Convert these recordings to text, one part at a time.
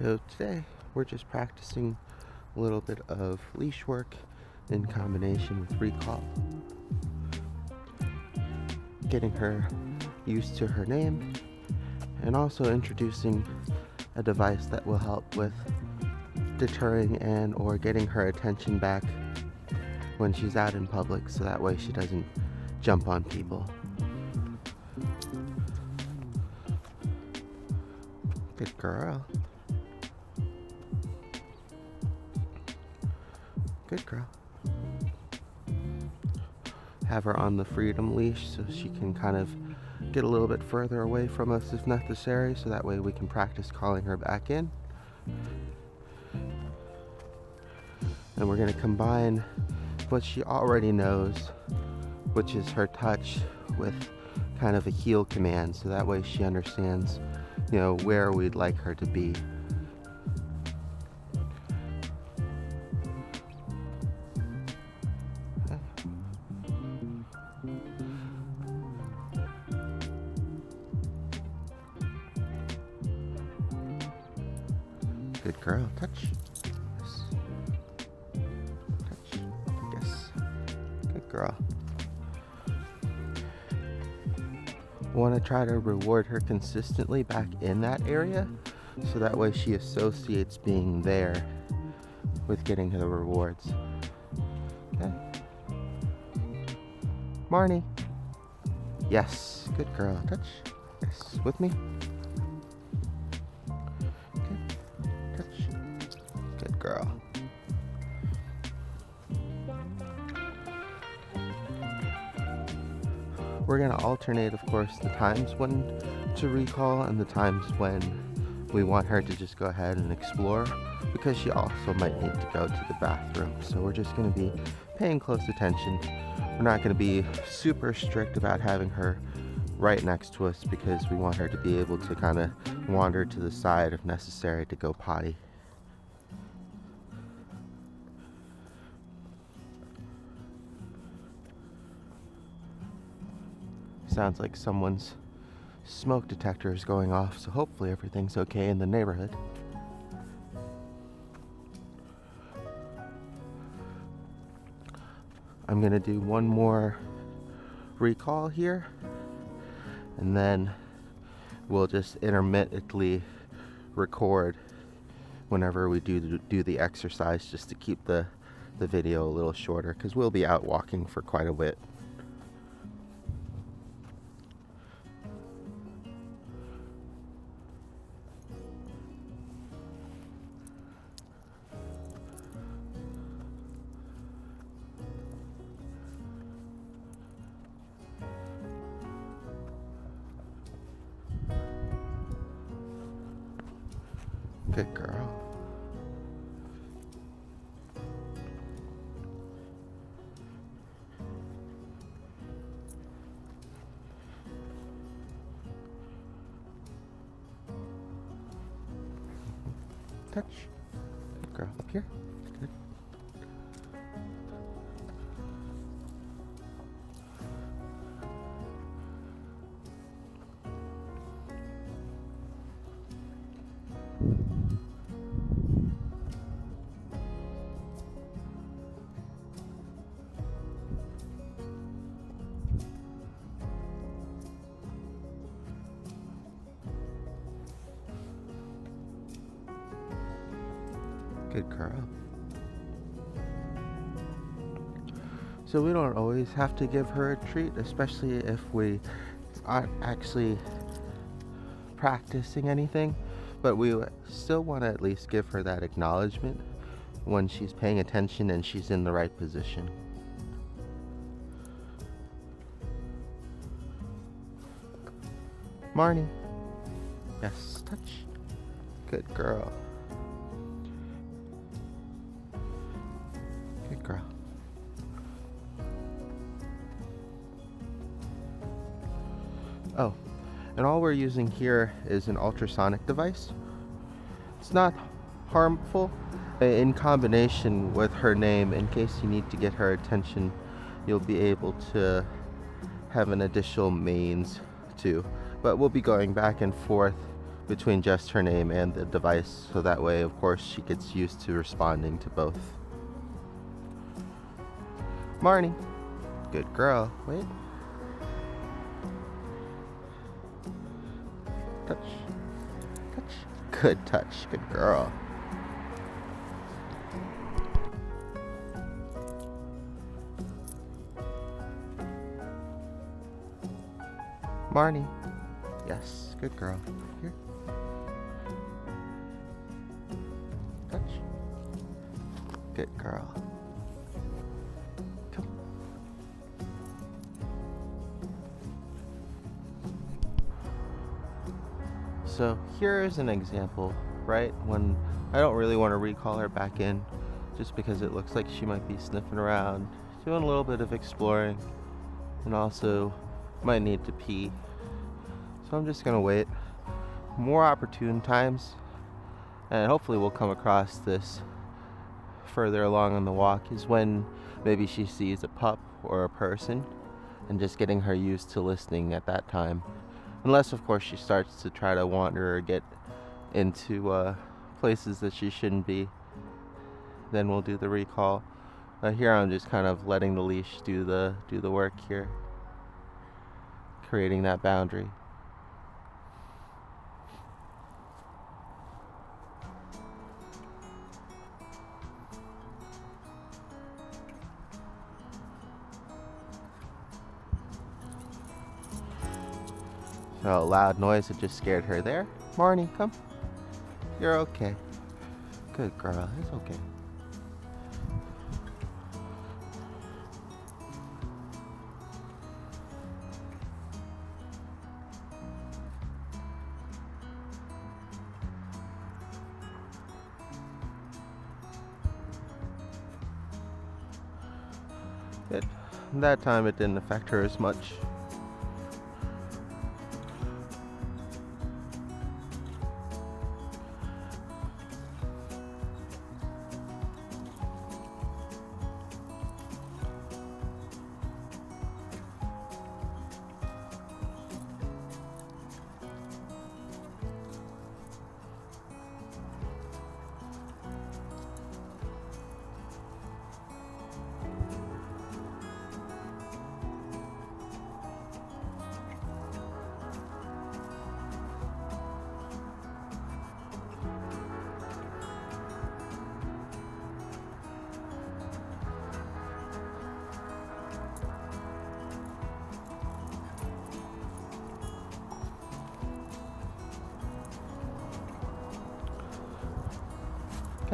So today we're just practicing a little bit of leash work in combination with recall. Getting her used to her name and also introducing a device that will help with deterring and or getting her attention back when she's out in public, so that way she doesn't jump on people. Good girl. Good girl. Have her on the freedom leash so she can kind of get a little bit further away from us if necessary, so that way we can practice calling her back in. And we're going to combine what she already knows, which is her touch, with kind of a heel command, so that way she understands, where we'd like her to be. Good girl. Touch. Yes. Touch. Yes. Good girl. Want to try to reward her consistently back in that area, so that way she associates being there with getting the rewards. Okay. Marneigh. Yes. Good girl. Touch. Yes. With me. Good girl. We're going to alternate, of course, the times when to recall and the times when we want her to just go ahead and explore, because she also might need to go to the bathroom. So we're just going to be paying close attention. We're not going to be super strict about having her right next to us, because we want her to be able to kind of wander to the side if necessary to go potty. Sounds like someone's smoke detector is going off, so hopefully everything's okay in the neighborhood. I'm gonna do one more recall here, and then we'll just intermittently record whenever we do the exercise, just to keep the video a little shorter, because we'll be out walking for quite a bit. Good girl. Touch. Good girl. Up here. Good. Good girl. So we don't always have to give her a treat, especially if we aren't actually practicing anything, but we still want to at least give her that acknowledgement when she's paying attention and she's in the right position. Marneigh. Yes, touch. Good girl. Good girl. Oh, and all we're using here is an ultrasonic device. It's not harmful. In combination with her name, in case you need to get her attention, you'll be able to have an additional means too. But we'll be going back and forth between just her name and the device, so that way, of course, she gets used to responding to both. Marneigh. Good girl. Wait. Touch. Touch. Good touch. Good girl. Marneigh. Yes. Good girl. Here. Touch. Good girl. Come. So here is an example, right? When I don't really want to recall her back in, just because it looks like she might be sniffing around, doing a little bit of exploring, and also might need to pee. So I'm just gonna wait. More opportune times, and hopefully we'll come across this further along on the walk, is when maybe she sees a pup or a person, and just getting her used to listening at that time. Unless, of course, she starts to try to wander or get into places that she shouldn't be, then we'll do the recall. Here I'm just kind of letting the leash do the work here, creating that boundary. So a loud noise that just scared her there. Marneigh, come. You're okay. Good girl. It's okay. Good. That time it didn't affect her as much.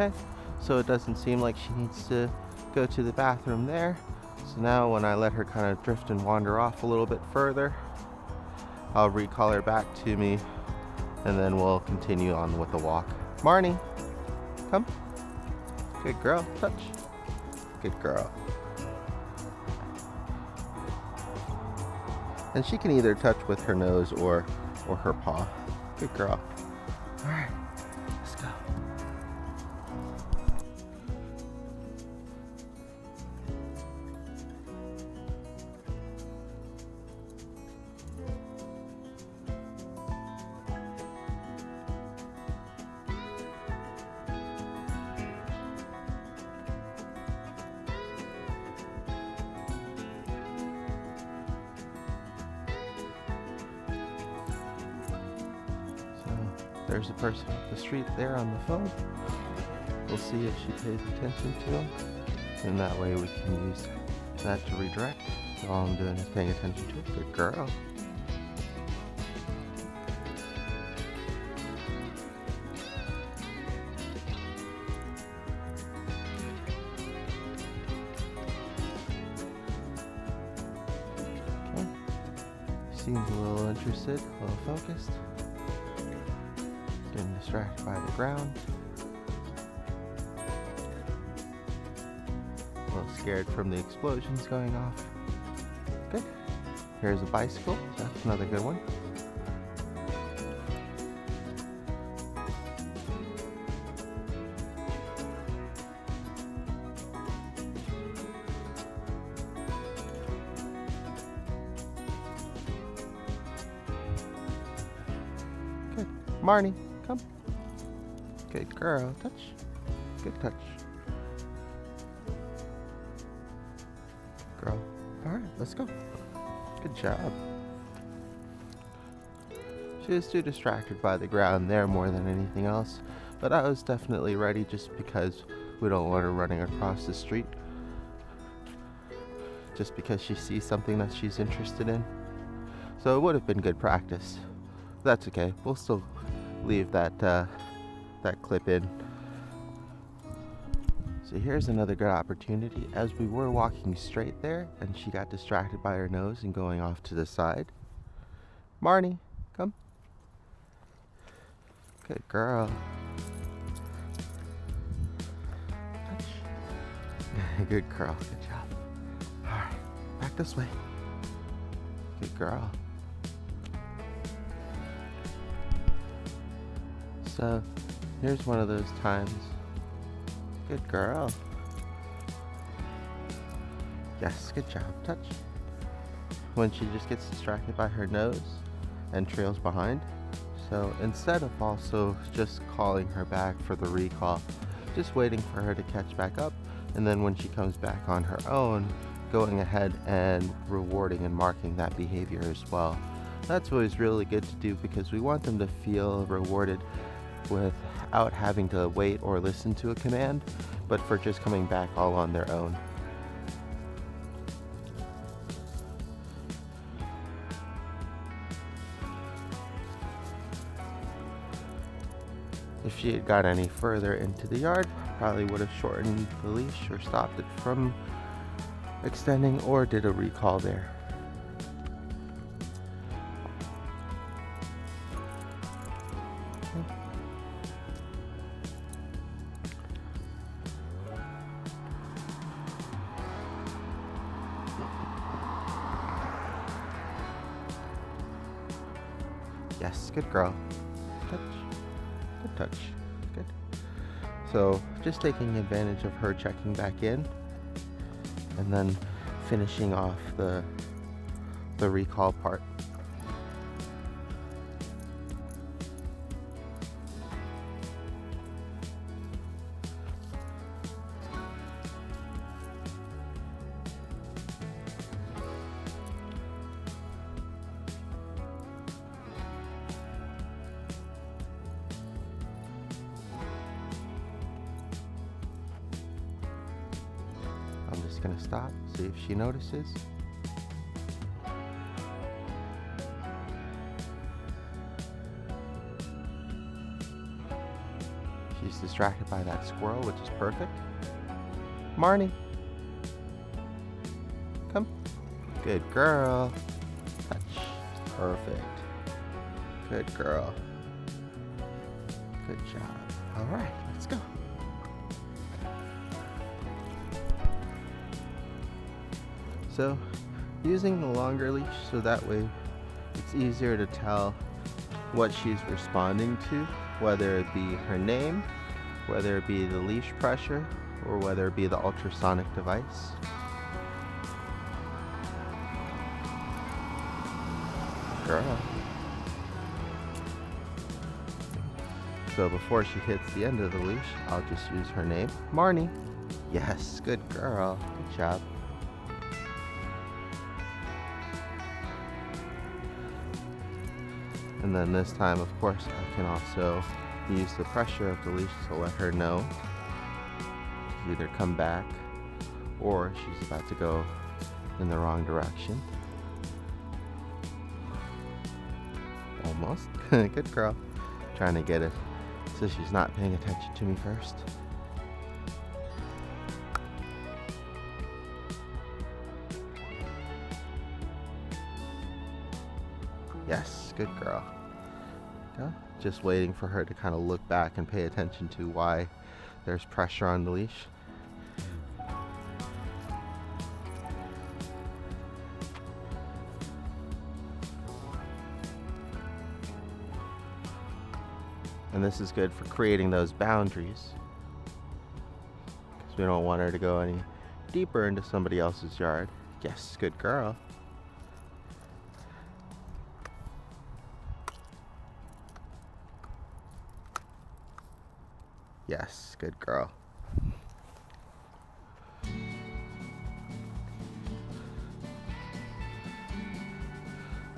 Okay, so it doesn't seem like she needs to go to the bathroom there. So now when I let her kind of drift and wander off a little bit further, I'll recall her back to me, and then we'll continue on with the walk. Marneigh, come. Good girl, touch. Good girl. And she can either touch with her nose or her paw. Good girl. All right, let's go. There's a person up the street there on the phone. We'll see if she pays attention to him, and that way we can use that to redirect. So all I'm doing is paying attention to it. Good girl. Okay. Seems a little interested, a little focused. Getting distracted by the ground. A little scared from the explosions going off. Good. Here's a bicycle. That's another good one. Good. Marneigh, come. Good girl. Touch. Good touch. Girl. Alright, let's go. Good job. She was too distracted by the ground there more than anything else, but I was definitely ready just because we don't want her running across the street. Just because she sees something that she's interested in. So it would have been good practice. That's okay. We'll still leave that clip in. So here's another good opportunity. As we were walking straight there and she got distracted by her nose and going off to the side. Marneigh, come. Good girl. Touch. Good girl. Good job. Alright, back this way. Good girl. So, here's one of those times. Good girl. Yes, good job. Touch. When she just gets distracted by her nose and trails behind. So, instead of also just calling her back for the recall, just waiting for her to catch back up, and then when she comes back on her own, going ahead and rewarding and marking that behavior as well. That's always really good to do because we want them to feel rewarded without having to wait or listen to a command, but for just coming back all on their own. If she had got any further into the yard, probably would have shortened the leash or stopped it from extending or did a recall there. Yes, good girl. Touch. Good touch. Good. So just taking advantage of her checking back in and then finishing off the recall part. I'm just going to stop, see if she notices. She's distracted by that squirrel, which is perfect. Marneigh, come. Good girl. Touch. Perfect. Good girl. Good job. All right, let's go. So, using the longer leash so that way it's easier to tell what she's responding to, whether it be her name, whether it be the leash pressure, or whether it be the ultrasonic device. Girl. So before she hits the end of the leash, I'll just use her name. Marneigh. Yes, good girl. Good job. And then this time, of course, I can also use the pressure of the leash to let her know to either come back or she's about to go in the wrong direction. Almost. Good girl. Trying to get it so she's not paying attention to me first. Yes, good girl. Yeah, just waiting for her to kind of look back and pay attention to why there's pressure on the leash. And this is good for creating those boundaries, because we don't want her to go any deeper into somebody else's yard. Yes, good girl. Yes, good girl.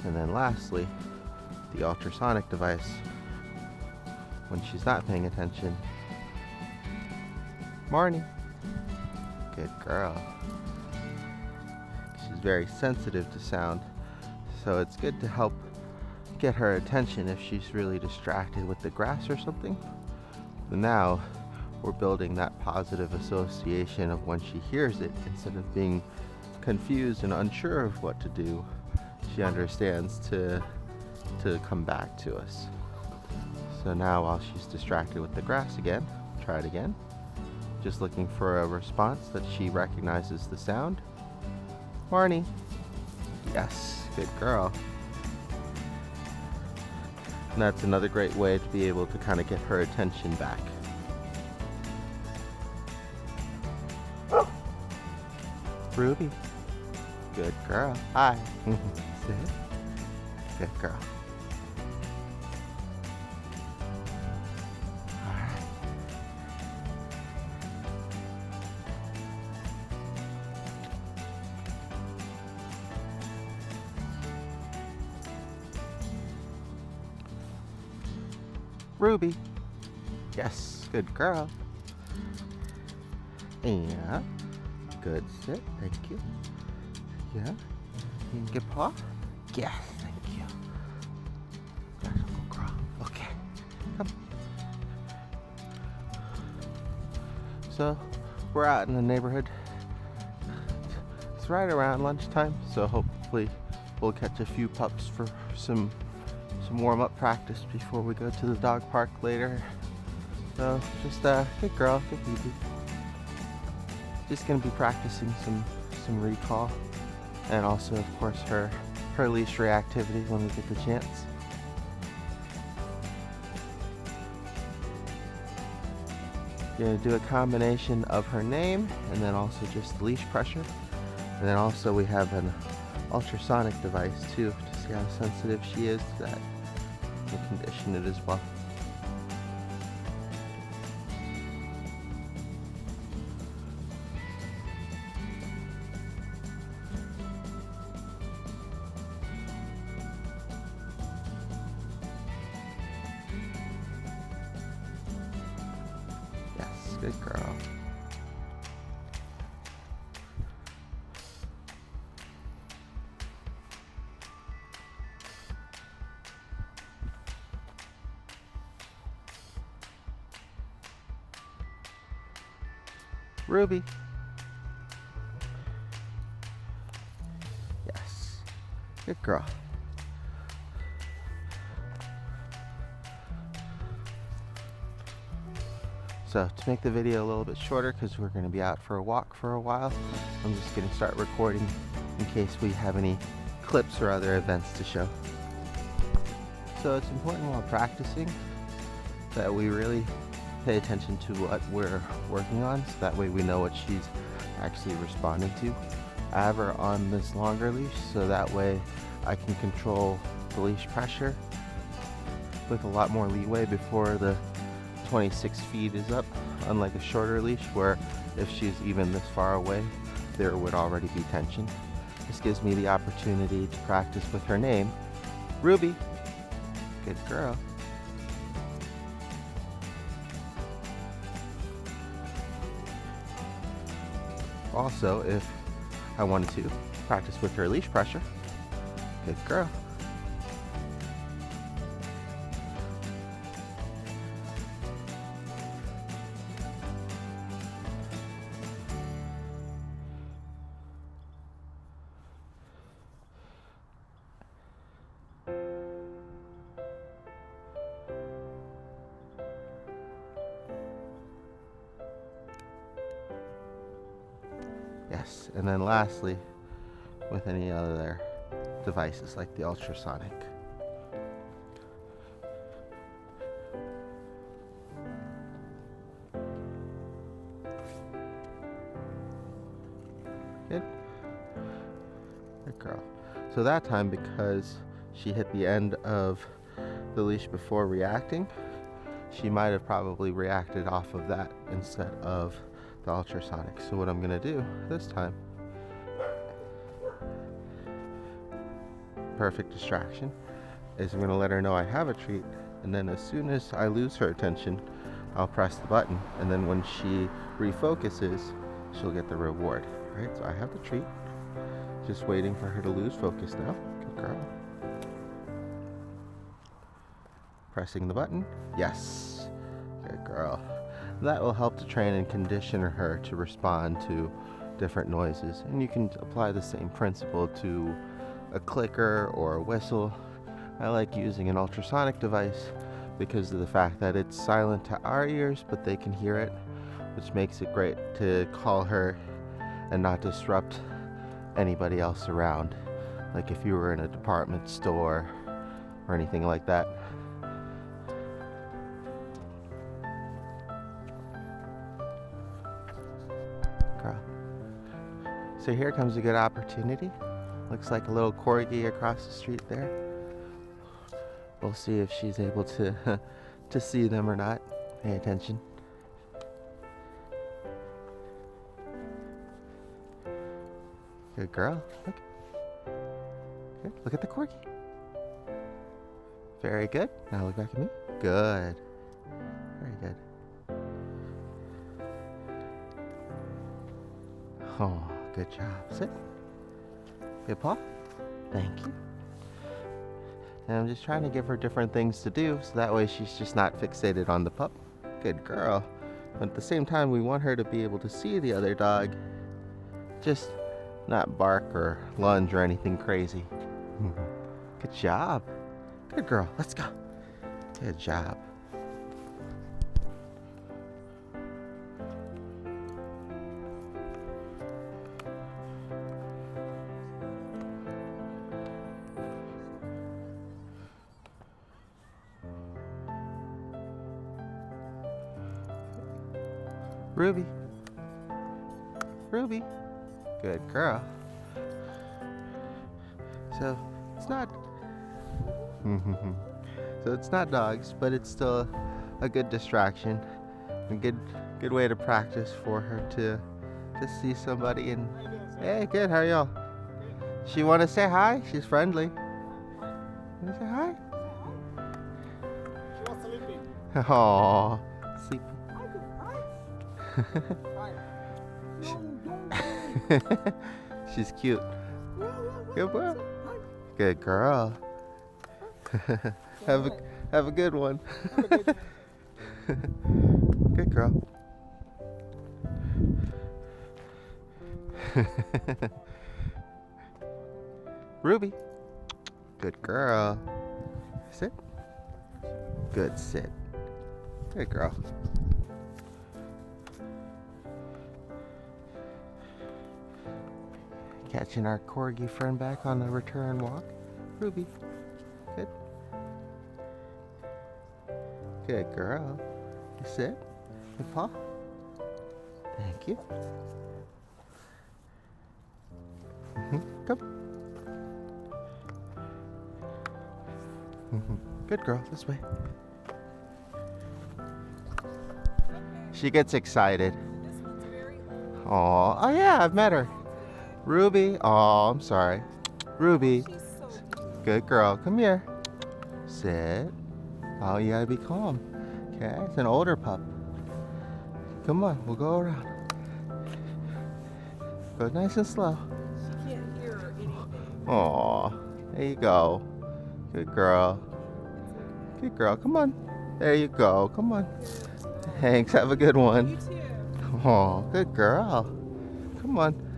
And then lastly, the ultrasonic device. When she's not paying attention. Marneigh. Good girl. She's very sensitive to sound, so it's good to help get her attention if she's really distracted with the grass or something. But now we're building that positive association of when she hears it, instead of being confused and unsure of what to do, she understands to come back to us. So now while she's distracted with the grass again, try it again. Just looking for a response that she recognizes the sound. Marneigh. Yes, good girl. And that's another great way to be able to kind of get her attention back. Ruby. Good girl. Hi. Sit. Good girl. Alright. Ruby. Yes, good girl. Yeah. Good sit. Thank you. Yeah. You can get paw? Yes, thank you. That's a good girl. Okay. Come. So, we're out in the neighborhood. It's right around lunchtime, so hopefully we'll catch a few pups for some warm-up practice before we go to the dog park later. So, just good girl, good baby. Just gonna be practicing some recall, and also of course her leash reactivity when we get the chance. Gonna do a combination of her name and then also just leash pressure, and then also we have an ultrasonic device too to see how sensitive she is to that. We'll condition it as well. Good girl. Ruby. Yes. Good girl. So to make the video a little bit shorter, because we're going to be out for a walk for a while, I'm just going to start recording in case we have any clips or other events to show. So it's important while practicing that we really pay attention to what we're working on, so that way we know what she's actually responding to. I have her on this longer leash, so that way I can control the leash pressure with a lot more leeway before the 26 feet is up, unlike a shorter leash where if she's even this far away, there would already be tension. This gives me the opportunity to practice with her name, Ruby. Good girl. Also, if I wanted to practice with her leash pressure, good girl. Yes, and then lastly, with any other devices like the ultrasonic. Good. Good girl. So that time, because she hit the end of the leash before reacting, she might have probably reacted off of that instead of the ultrasonic. So what I'm gonna do this time, perfect distraction, is I'm gonna let her know I have a treat, and then as soon as I lose her attention, I'll press the button, and then when she refocuses, she'll get the reward. Right, so I have the treat, just waiting for her to lose focus now. Good girl. Pressing the button. Yes. Good girl. That will help to train and condition her to respond to different noises. And you can apply the same principle to a clicker or a whistle. I like using an ultrasonic device because of the fact that it's silent to our ears, but they can hear it, which makes it great to call her and not disrupt anybody else around. Like if you were in a department store or anything like that. Girl. So here comes a good opportunity. Looks like a little corgi across the street there. We'll see if she's able to to see them or not. Pay attention. Good girl. Look. Good. Look at the corgi. Very good. Now look back at me. Good. Very good. Oh, good job. Sit. Good paw. Thank you. And I'm just trying to give her different things to do, so that way she's just not fixated on the pup. Good girl. But at the same time, we want her to be able to see the other dog, just not bark or lunge or anything crazy. Good job. Good girl. Let's go. Good job. Ruby. Ruby. Good girl. So it's not so it's not dogs, but it's still a good distraction. A good way to practice for her to see somebody and hey, good, how are y'all? She wanna say hi? She's friendly. Wanna say hi? She was sleeping. Aww. Sleepy. She's cute. Good boy. Good girl. Have a good one. Good girl. Ruby. Good girl. Sit. Good sit. Good girl. Catching our corgi friend back on the return walk. Ruby. Good. Good girl. You sit. Good paw. Thank you. Come. Good girl. This way. She gets excited. Oh yeah, I've met her. Ruby. Oh, I'm sorry. Ruby. Good girl. Come here. Sit. Oh, you gotta be calm. Okay, it's an older pup. Come on, we'll go around. Go nice and slow. She can't hear anything. Aw, there you go. Good girl. Good girl, come on. There you go, come on. Thanks, have a good one. You too. Aw, good girl. Come on.